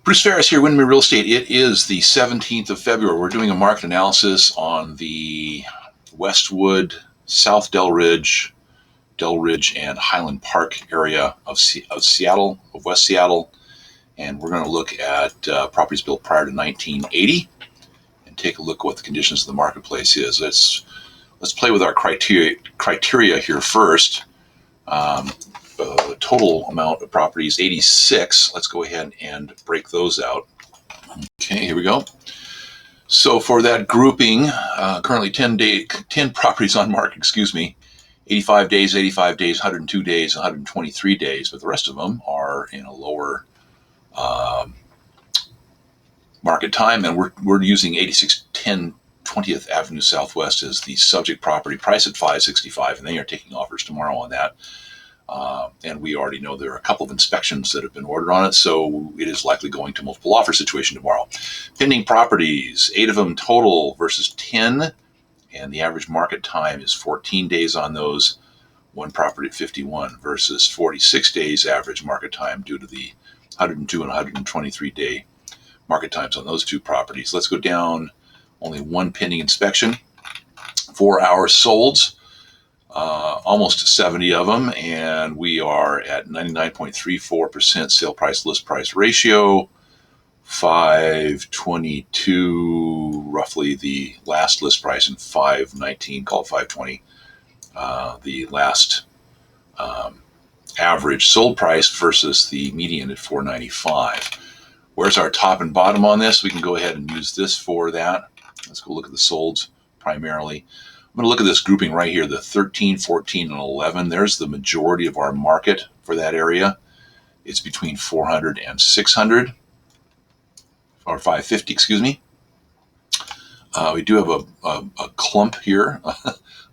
Bruce Ferris here, Windermere Real Estate. It is the 17th of February. We're doing a market analysis on the Westwood, South Delridge, and Highland Park area of Seattle, of West Seattle. And we're going to look at properties built prior to 1980 and take a look at what the conditions of the marketplace is. Let's play with our criteria here first. Total amount of properties, 86. Let's go ahead and break those out. Okay, here we go. So for that grouping, currently 10 properties on market, 85 days, 102 days, 123 days, but the rest of them are in a lower market time, and we're using 8610 20th Avenue Southwest as the subject property, price at $565, and they are taking offers tomorrow on that. And we already know there are a couple of inspections that have been ordered on it, so it is likely going to multiple offer situation tomorrow. Pending properties, 8 of them total versus 10, and the average market time is 14 days on those. One property at 51 versus 46 days average market time due to the 102 and 123 day market times on those two properties. Let's go down. Only one pending inspection, 4 hours solds. Almost 70 of them, and we are at 99.34% sale price list price ratio, 522 roughly the last list price, and 519, call it 520 the last average sold price versus the median at 495. Where's our top and bottom on this? We can go ahead and use this for that. Let's go look at the solds primarily. I'm going to look at this grouping right here, the 13, 14, and 11. There's the majority of our market for that area. It's between 400 and 600, or 550, excuse me. We do have a clump here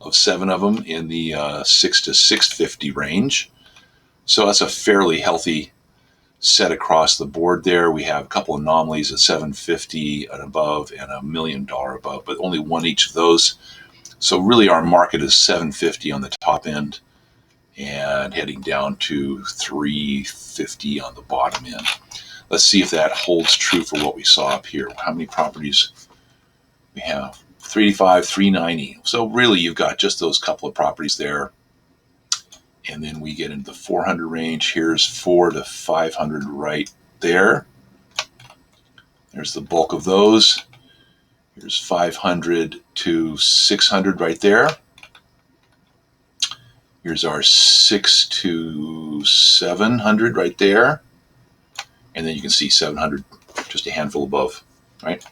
of 7 of them in the 6 to 650 range. So that's a fairly healthy set across the board there. We have a couple of anomalies at 750 and above and $1 million above, but only one each of those. So really our market is 750 on the top end and heading down to 350 on the bottom end. Let's see if that holds true for what we saw up here. How many properties we have? 385, 390. So really you've got just those couple of properties there. And then we get into the 400 range. Here's 4 to 500 right there. There's the bulk of those. Here's 500 to 600 right there. Here's our 6 to 700 right there. And then you can see 700, just a handful above, right?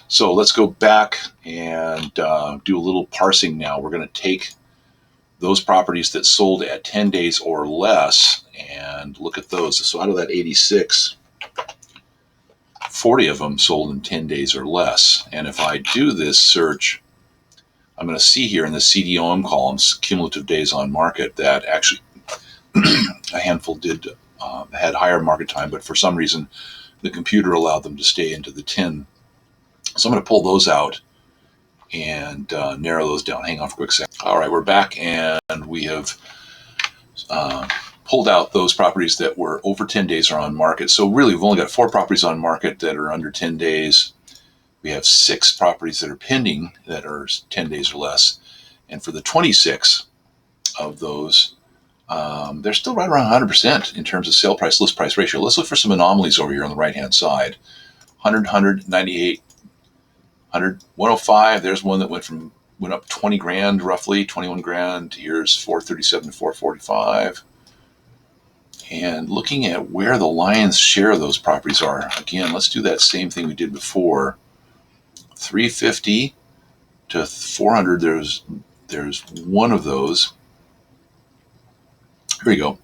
So let's go back and do a little parsing now. We're going to take those properties that sold at 10 days or less and look at those. So out of that 86, 40 of them sold in 10 days or less. And if I do this search, I'm going to see here in the CDOM columns, cumulative days on market, that actually a handful had higher market time, but for some reason the computer allowed them to stay into the 10. So I'm going to pull those out and narrow those down. Hang on for a quick second. All right, we're back, and we have pulled out those properties that were over 10 days are on market. So really, we've only got 4 properties on market that are under 10 days. We have 6 properties that are pending that are 10 days or less. And for the 26 of those, they're still right around 100% in terms of sale price, list price ratio. Let's look for some anomalies over here on the right-hand side. 100, 100, 98, 100, 105. There's one that went up 20 grand, roughly 21 grand. Here's 437 to 445. And looking at where the lion's share of those properties are, again, let's do that same thing we did before. 350 to 400, there's one of those. Here we go.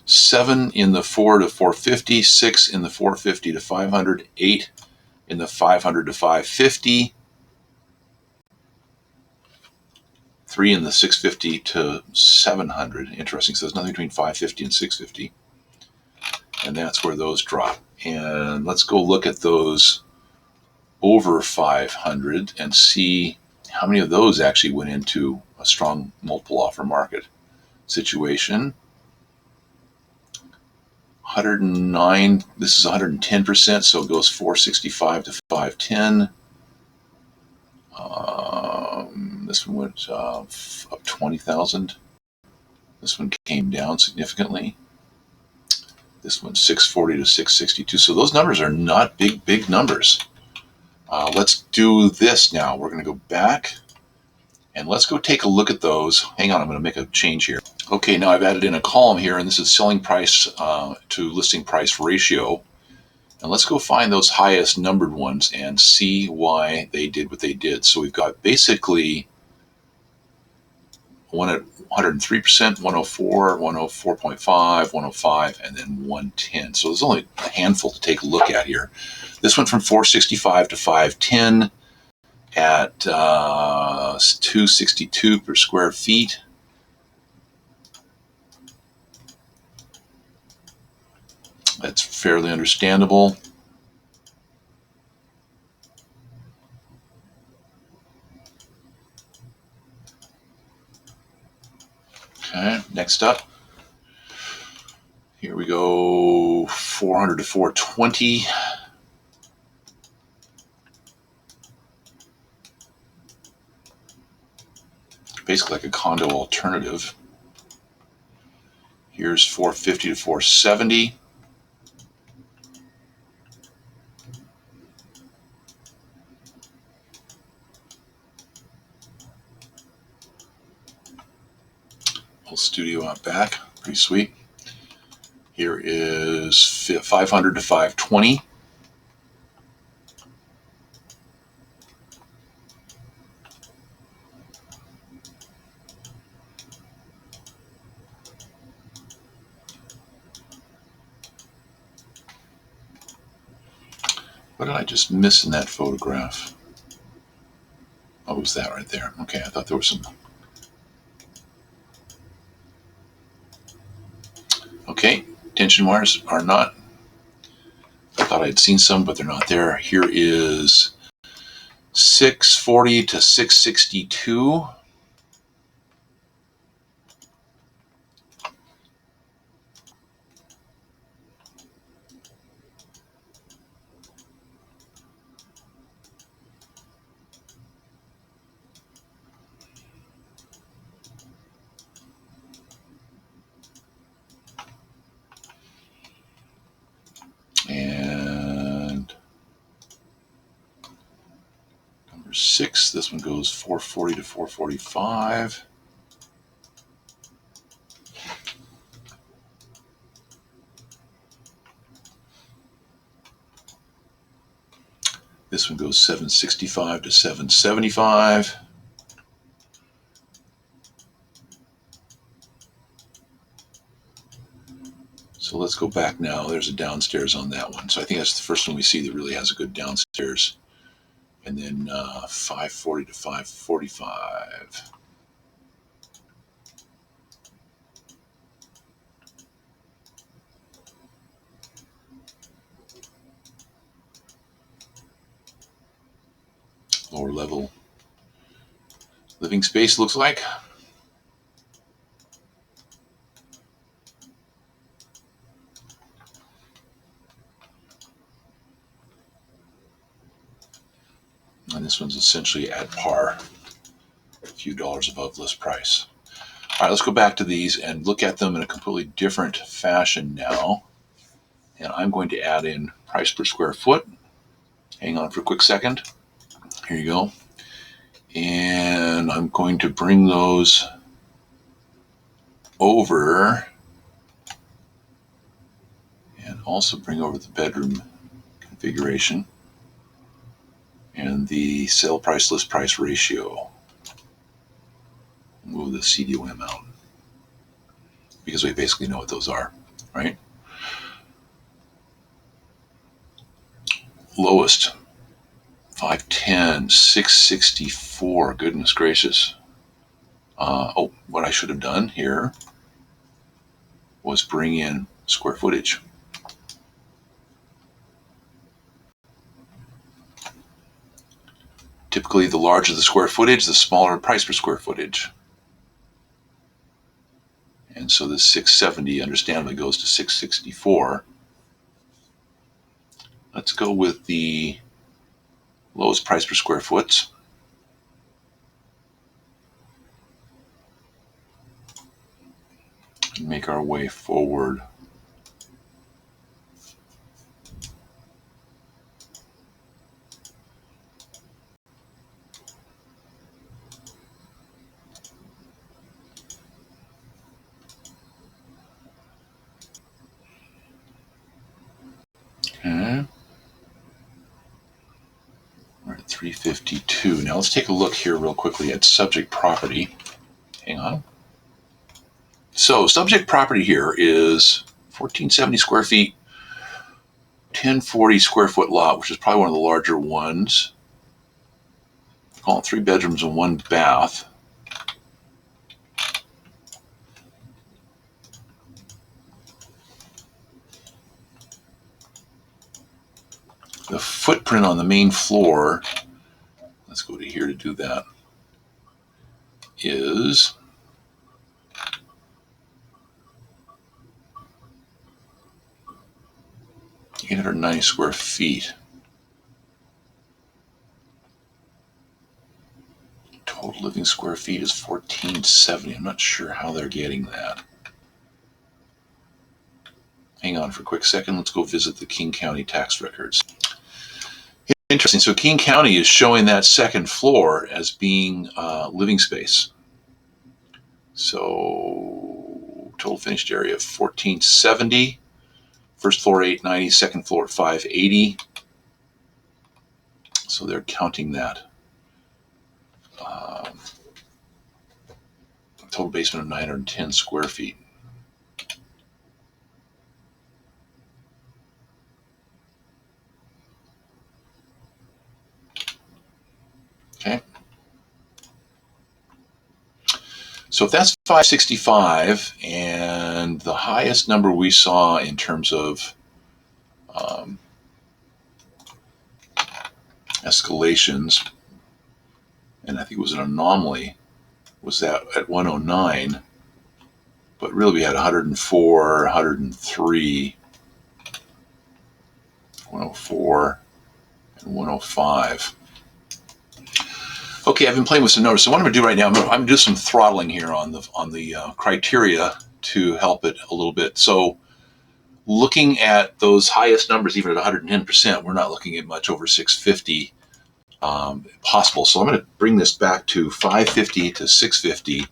7 in the 4 to 450, 6 in the 450 to 500, 8 in the 500 to 550, 3 in the 650 to 700. Interesting. So there's nothing between 550 and 650. And that's where those drop. And let's go look at those over 500 and see how many of those actually went into a strong multiple offer market situation. 109, this is 110%, so it goes 465 to 510. This one went up 20,000. This one came down significantly. This one's 640 to 662. So those numbers are not big numbers. Let's do this now. We're going to go back and let's go take a look at those. Hang on, I'm going to make a change here. Okay, now I've added in a column here, and this is selling price to listing price ratio. And let's go find those highest numbered ones and see why they did what they did. So we've got basically one at 103%, 104, 104.5, 105, and then 110. So there's only a handful to take a look at here. This went from 465 to 510 at 262 per square feet. That's fairly understandable. Okay, next up. Here we go, 400 to 420. Basically like a condo alternative. Here's 450 to 470. Little studio out back, pretty sweet. Here is 500 to 520. What did I just miss in that photograph? Oh, it was that right there. Okay, I thought there was some. Okay, tension wires are not. I thought I had seen some, but they're not there. Here is 640 to 662. And number 6, this one goes 440 to 445. This one goes 765 to 775. So let's go back now. There's a downstairs on that one. So I think that's the first one we see that really has a good downstairs. And then 540 to 545. Lower level living space looks like. And this one's essentially at par, a few dollars above list price. All right, let's go back to these and look at them in a completely different fashion now. And I'm going to add in price per square foot. Hang on for a quick second. Here you go. And I'm going to bring those over and also bring over the bedroom configuration and the sale price list price ratio. Move the CDOM out because we basically know what those are, right? Lowest 510, 664. Goodness gracious. What I should have done here was bring in square footage. Typically, the larger the square footage, the smaller price per square footage. And so this 670 understandably goes to 664. let's go with the lowest price per square foot. And make our way forward. Okay. We're at 352. Now let's take a look here real quickly at subject property. Hang on. So subject property here is 1470 square feet, 1040 square foot lot, which is probably one of the larger ones. Call it 3 bedrooms and 1 bath. The footprint on the main floor, let's go to here to do that, is 890 square feet. Total living square feet is 1470. I'm not sure how they're getting that. Hang on for a quick second. Let's go visit the King County tax records. Interesting. So King County is showing that second floor as being living space. So total finished area of 1470. First floor 890, second floor 580. So they're counting that. Total basement of 910 square feet. Okay. So if that's 565, and the highest number we saw in terms of escalations, and I think it was an anomaly, was that at 109, but really we had 104, 103, 104, and 105. Okay, I've been playing with some numbers. So what I'm going to do right now, I'm going to do some throttling here on the criteria to help it a little bit. So looking at those highest numbers, even at 110%, we're not looking at much over 650 possible. So I'm going to bring this back to 550 to 650,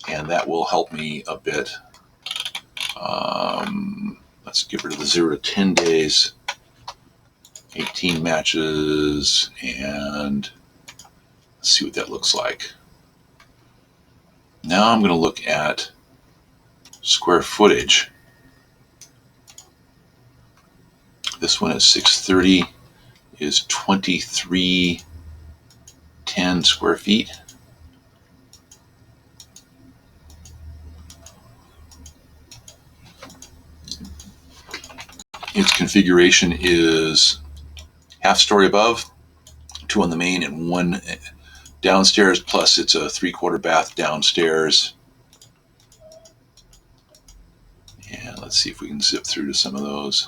and that will help me a bit. Let's get rid of the 0 to 10 days, 18 matches, and let's see what that looks like. Now I'm going to look at square footage. This one at 630 is 2310 square feet. Its configuration is half story above, 2 on the main and 1 downstairs, plus it's a 3/4 bath downstairs. And let's see if we can zip through to some of those.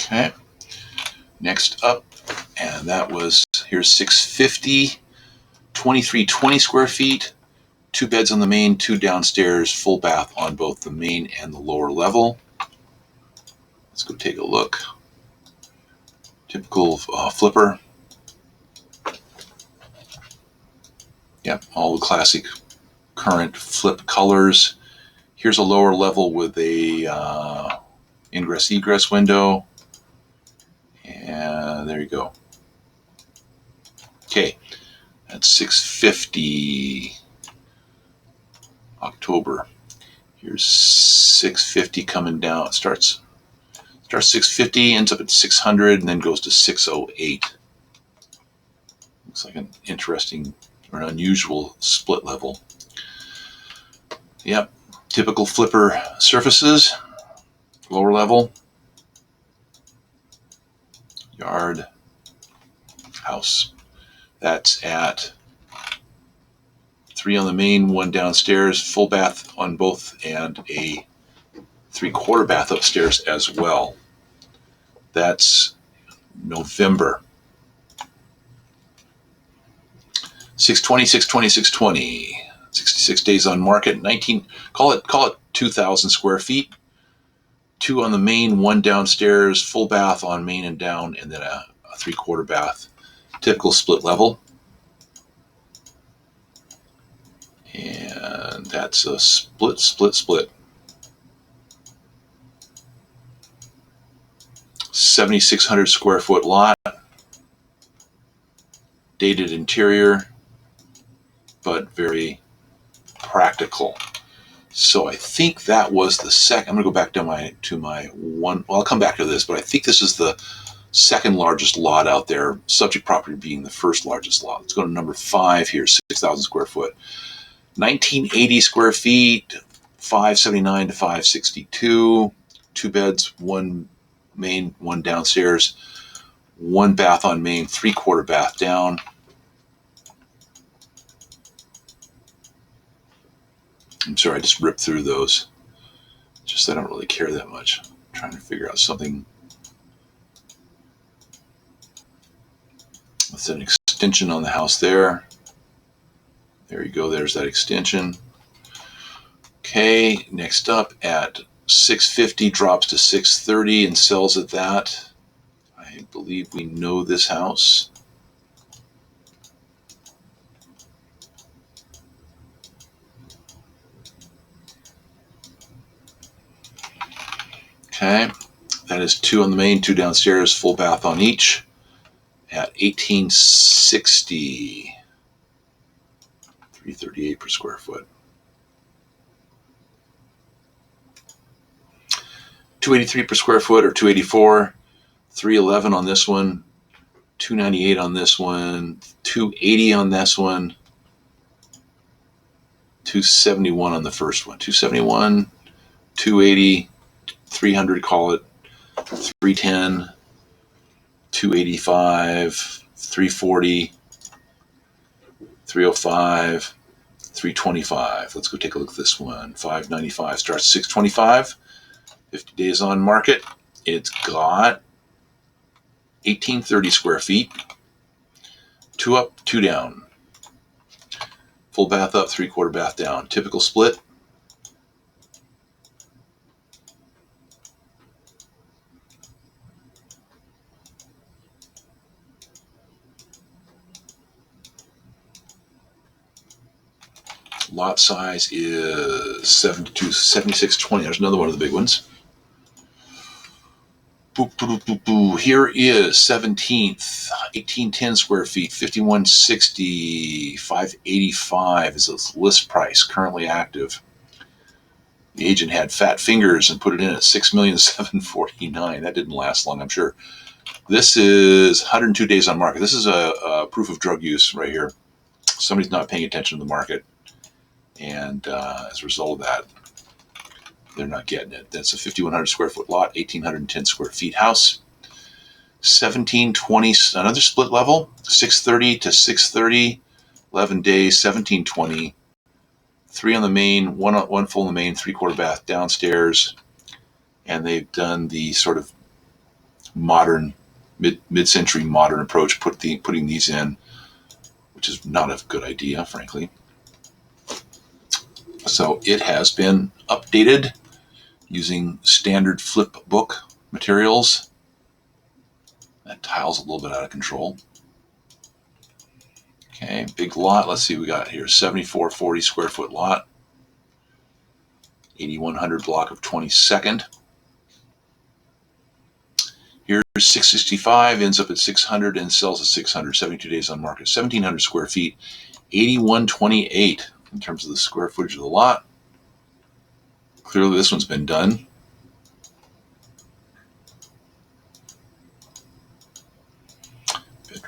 Okay, next up, and that was, here's 650, 2320 square feet, 2 beds on the main, 2 downstairs, full bath on both the main and the lower level. Let's go take a look. Typical flipper. Yep, all the classic current flip colors. Here's a lower level with a ingress-egress window. And there you go. Okay, that's 650 October. Here's 650 coming down. It starts 650, ends up at 600, and then goes to 608. Looks like an interesting or an unusual split level. Yep, typical flipper surfaces, lower level, yard, house. That's at 3 on the main, 1 downstairs, full bath on both, and a 3/4 bath upstairs as well. That's November. 620, 620, 620. 66 days on market. 19. Call it 2,000 square feet. 2 on the main, 1 downstairs, full bath on main and down, and then a 3/4 bath. Typical split level. And that's a split. 7,600 square foot lot. Dated interior, but very practical. So I think that was the second. I'm going to go back to my one. Well, I'll come back to this, but I think this is the second largest lot out there, subject property being the first largest lot. Let's go to number 5 here, 6,000 square foot. 1980 square feet, 579 to 562, 2 beds, 1 main, 1 downstairs, 1 bath on main, 3/4 bath down. I'm sorry, I just ripped through those. Just I don't really care that much. I'm trying to figure out something. That's an extension on the house there. There you go, there's that extension. Okay, next up at 650 drops to 630 and sells at that. I believe we know this house. Okay, that is 2 on the main, 2 downstairs, full bath on each at 1860, 338 per square foot. 283 per square foot or 284, 311 on this one, 298 on this one, 280 on this one, 271 on the first one, 271, 280, 300, call it 310, 285, 340, 305, 325. Let's go take a look at this one. 595 starts 625. 50 days on market. It's got 1,830 square feet. 2 up, 2 down. Full bath up, 3/4 bath down. Typical split. Lot size is 7620. There's another one of the big ones. Here is 17th, 1,810 square feet, 5,160, 585 is the list price, currently active. The agent had fat fingers and put it in at 6,749,000. That didn't last long, I'm sure. This is 102 days on market. This is a proof of drug use right here. Somebody's not paying attention to the market, and as a result of that, they're not getting it. That's a 5,100 square foot lot, 1,810 square feet house. 1720, another split level, 630 to 630, 11 days, 1720. 3 on the main, one full in the main, 3/4 bath downstairs. And they've done the sort of modern, mid-century modern approach, putting these in, which is not a good idea, frankly. So it has been updated using standard flip book materials. That tile's a little bit out of control. Okay, big lot. Let's see what we got here. 7,440 square foot lot. 8,100 block of 22nd. Here's 665, ends up at 600 and sells at 600. 72 days on market. 1,700 square feet. 8,128 in terms of the square footage of the lot. Clearly this one's been done.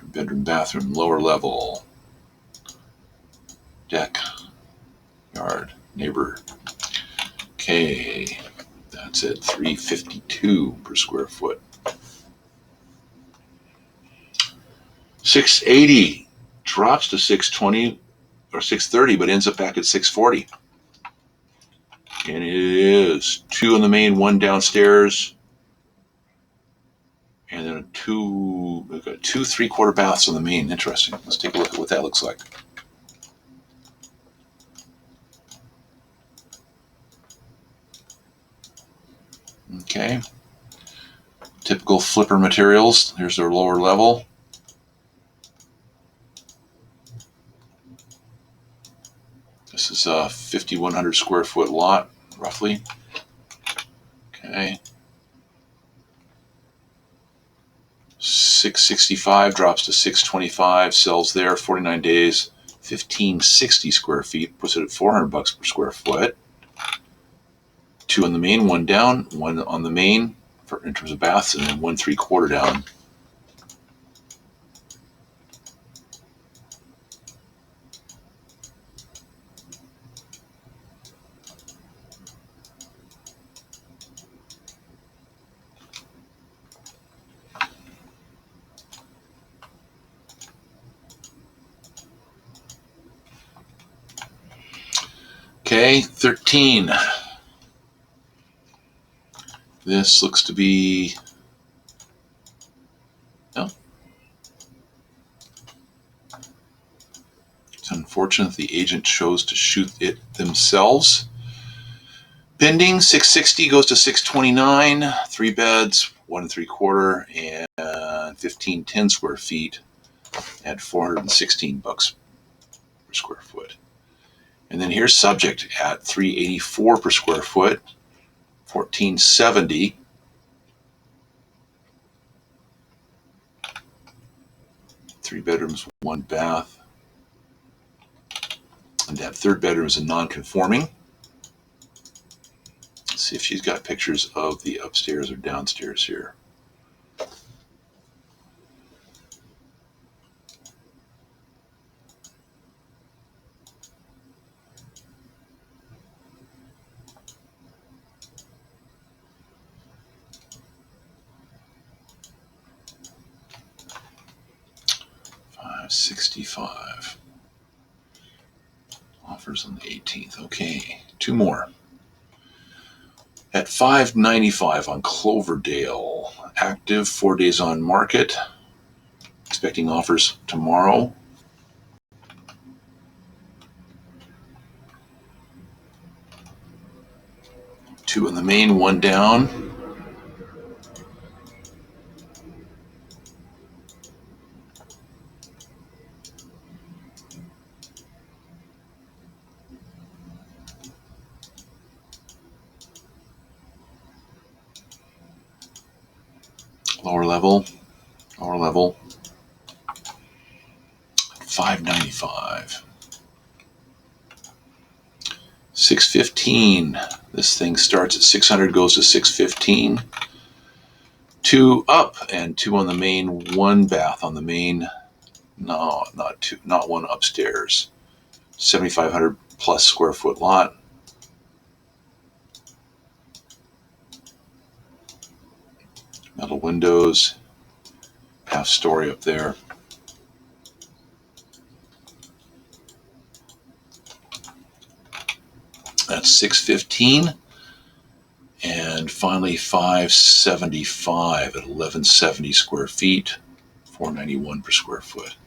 Bedroom, bathroom, lower level. Deck, yard, neighbor. Okay, that's at 352 per square foot. 680 drops to 620 or 630, but ends up back at 640. And it is 2 on the main, 1 downstairs, and then we've got 2 3/4 baths on the main. Interesting. Let's take a look at what that looks like. Okay. Typical flipper materials. Here's their lower level. This is a 5,100 square foot lot, roughly. Okay. 665 drops to 625, sells there, 49 days, 1,560 square feet, puts it at $400 per square foot. 2 on the main, 1 down, 1 on the main in terms of baths, and then 1 3/4 down. Okay, 13. This looks to be, no. It's unfortunate the agent chose to shoot it themselves. Pending, 660 goes to 629, 3 beds, 1 3/4, and 1,510 square feet at $416 per square foot. And then here's subject at $384 per square foot, $1,470. 3 bedrooms, 1 bath. And that 3rd bedroom is a non-conforming. Let's see if she's got pictures of the upstairs or downstairs here. $565. Offers on the 18th. Okay, 2 more. At $595 on Cloverdale. Active, 4 days on market. Expecting offers tomorrow. 2 in the main, 1 down. Lower level. 595. 615. This thing starts at 600, goes to 615. 2 up and 2 on the main, 1 bath on the main. No, not 2, not 1 upstairs. 7,500 plus square foot lot. Metal windows, half story up there. That's 615. And finally 575 at 1,170 square feet, 491 per square foot.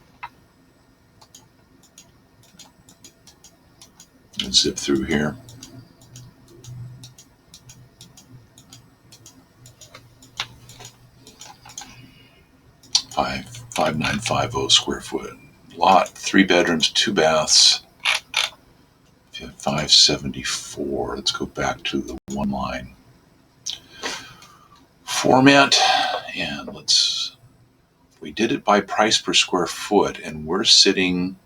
And zip through here. $5,950 square foot lot, 3 bedrooms, 2 baths. 574. Let's go back to the 1 line format, and we did it by price per square foot, and we're sitting,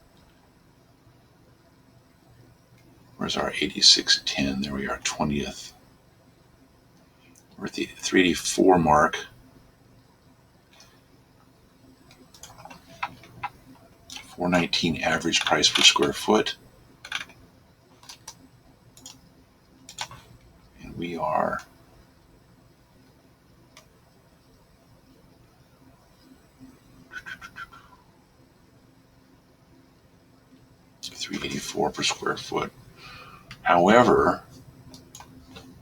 where's our 8610? There we are, 20th. We're at the 384 mark. $419 average price per square foot. And we are $384 per square foot. However,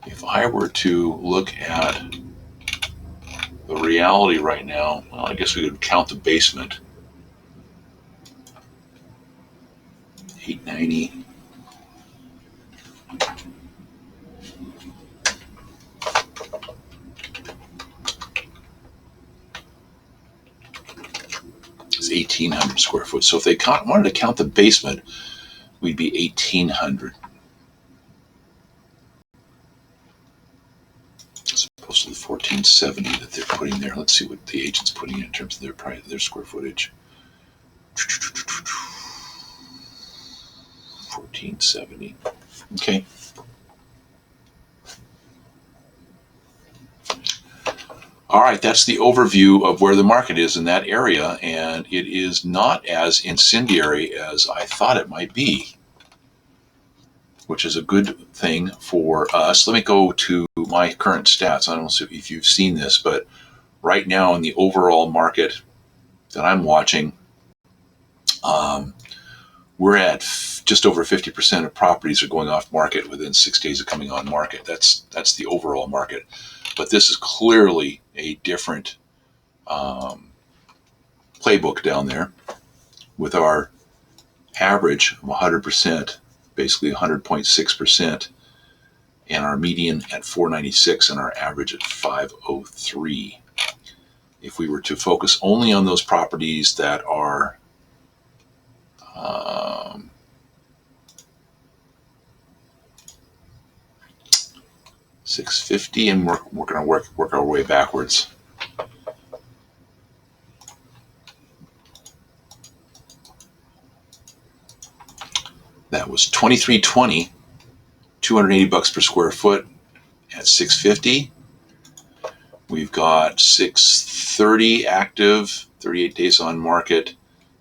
if I were to look at the reality right now, well, I guess we could count the basement. $890. It's 1,800 square foot. So if they wanted to count the basement, we'd be 1,800. As opposed to the 1,470 that they're putting there. Let's see what the agent's putting in terms of their square footage. 1,470. Okay. All right, that's the overview of where the market is in that area, and it is not as incendiary as I thought it might be, which is a good thing for us. Let me go to my current stats. I don't know if you've seen this, but right now in the overall market that I'm watching, we're at just over 50% of properties are going off market within 6 days of coming on market. That's the overall market. But this is clearly a different playbook down there with our average of 100%, basically 100.6%, and our median at 496 and our average at 503. If we were to focus only on those properties that are $650, and we're going to work our way backwards. That was $2,320, $280 per square foot at $650. We've got $630 active, 38 days on market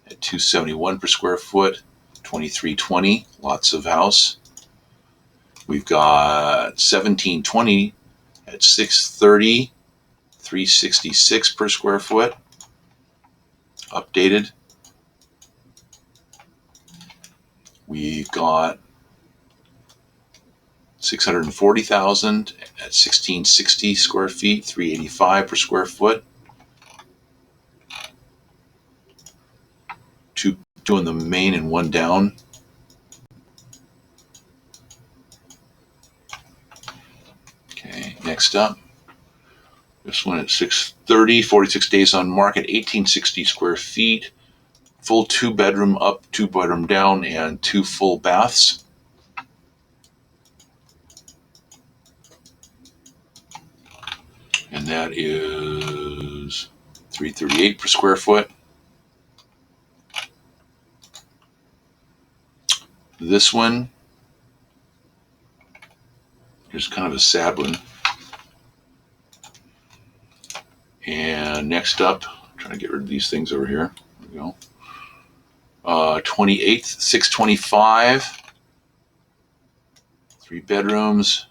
at $271 per square foot, $2,320, lots of house. We've got $1,720 at $630, $366 per square foot, updated. We've got $640,000 at 1,660 square feet, $385 per square foot. Two in the main and one down. Okay, next up. This one at $630, 46 days on market, 1,860 square feet, full 2-bedroom up, 2-bedroom down, and 2 full baths. And that is $338 per square foot. This one is kind of a sad one. And next up, I'm trying to get rid of these things over here. There we go. 28th, $625, 3 bedrooms,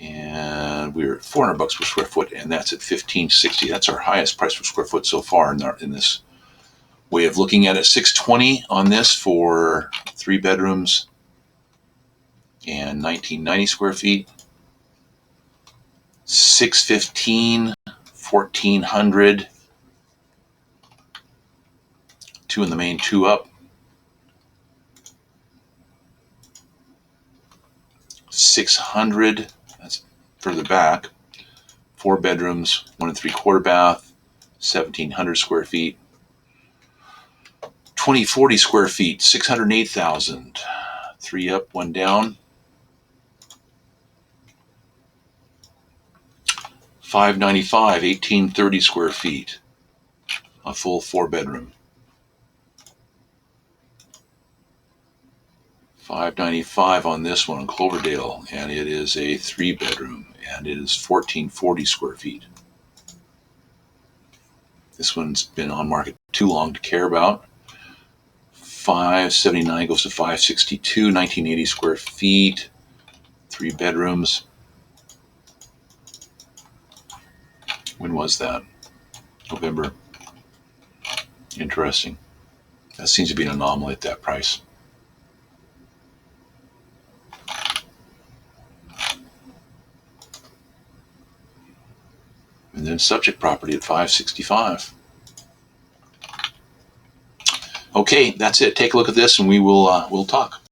and we're at $400 per square foot, and that's at $1,560. That's our highest price per square foot so far in this way of looking at it. $620 on this for 3 bedrooms and 1,990 square feet. $615, 1,400, 2 in the main, 2 up. $600, that's further back. 4 bedrooms, 1 3/4 bath, 1,700 square feet. 2,040 square feet, $608,000. 3 up, 1 down. 595, 1,830 square feet. A full 4 bedroom. 595 on this one in Cloverdale, and it is a 3 bedroom, and it is 1,440 square feet. This one's been on market too long to care about. 579 goes to 562, 1,980 square feet, 3 bedrooms. When was that? November. Interesting. That seems to be an anomaly at that price. And then subject property at 565. Okay, that's it. Take a look at this and we'll talk.